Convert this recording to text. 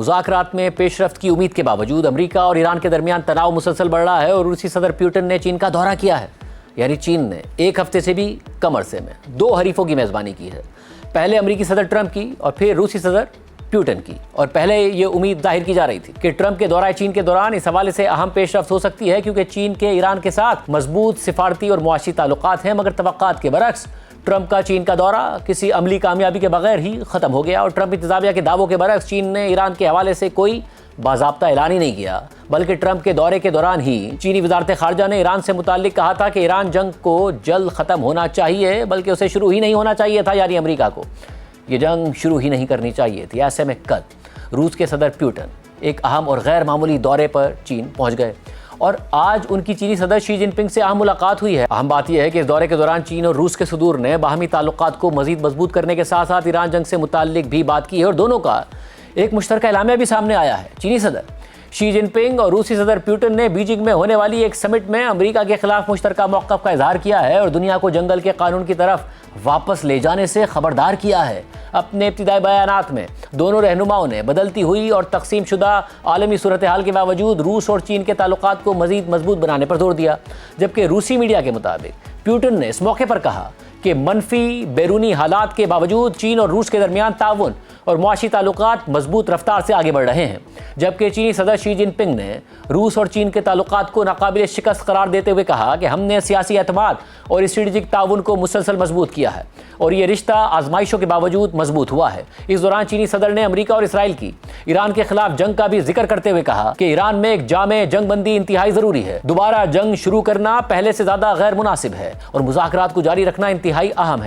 مذاکرات میں پیش رفت کی امید کے باوجود امریکہ اور ایران کے درمیان تناؤ مسلسل بڑھ رہا ہے اور روسی صدر پیوٹن نے چین کا دورہ کیا ہے. یعنی چین نے ایک ہفتے سے بھی کم عرصے میں 2 حریفوں کی میزبانی کی ہے. پہلے امریکی صدر ٹرمپ کی اور پھر روسی صدر پیوٹن کی. اور پہلے یہ امید ظاہر کی جا رہی تھی کہ ٹرمپ کے دورہ چین کے دوران اس حوالے سے اہم پیش رفت ہو سکتی ہے کیونکہ چین کے ایران کے ساتھ مضبوط سفارتی اور معاشی تعلقات ہیں. مگر توقعات کے برعکس ٹرمپ کا چین کا دورہ کسی عملی کامیابی کے بغیر ہی ختم ہو گیا اور ٹرمپ انتظامیہ کے دعووں کے برعکس چین نے ایران کے حوالے سے کوئی باضابطہ اعلان ہی نہیں کیا، بلکہ ٹرمپ کے دورے کے دوران ہی چینی وزارت خارجہ نے ایران سے متعلق کہا تھا کہ ایران جنگ کو جلد ختم ہونا چاہیے، بلکہ اسے شروع ہی نہیں ہونا چاہیے تھا. یعنی امریکہ کو یہ جنگ شروع ہی نہیں کرنی چاہیے تھی. ایسے میں کل روس کے صدر پیوٹن ایک اہم اور غیر معمولی دورے پر چین پہنچ گئے اور آج ان کی چینی صدر شی جن پنگ سے اہم ملاقات ہوئی ہے. اہم بات یہ ہے کہ اس دورے کے دوران چین اور روس کے صدور نے باہمی تعلقات کو مزید مضبوط کرنے کے ساتھ ساتھ ایران جنگ سے متعلق بھی بات کی ہے اور دونوں کا ایک مشترکہ اعلامیہ بھی سامنے آیا ہے. چینی صدر شی جن پنگ اور روسی صدر پیوٹن نے بیجنگ میں ہونے والی ایک سمٹ میں امریکہ کے خلاف مشترکہ موقف کا اظہار کیا ہے اور دنیا کو جنگل کے قانون کی طرف واپس لے جانے سے خبردار کیا ہے. اپنے ابتدائی بیانات میں دونوں رہنماؤں نے بدلتی ہوئی اور تقسیم شدہ عالمی صورتحال کے باوجود روس اور چین کے تعلقات کو مزید مضبوط بنانے پر زور دیا. جبکہ روسی میڈیا کے مطابق پیوٹن نے اس موقع پر کہا کہ منفی بیرونی حالات کے باوجود چین اور روس کے درمیان تعاون اور معاشی تعلقات مضبوط رفتار سے آگے بڑھ رہے ہیں. جبکہ چینی صدر شی جن پنگ نے روس اور چین کے تعلقات کو ناقابل شکست قرار دیتے ہوئے کہا کہ ہم نے سیاسی اعتماد اور اسٹریٹجک تعاون کو مسلسل مضبوط کیا ہے اور یہ رشتہ آزمائشوں کے باوجود مضبوط ہوا ہے. اس دوران چینی صدر نے امریکہ اور اسرائیل کی ایران کے خلاف جنگ کا بھی ذکر کرتے ہوئے کہا کہ ایران میں ایک جامع جنگ بندی انتہائی ضروری ہے. دوبارہ جنگ شروع کرنا پہلے سے زیادہ غیر مناسب ہے اور مذاکرات کو جاری رکھنا انتہائی اہم ہے.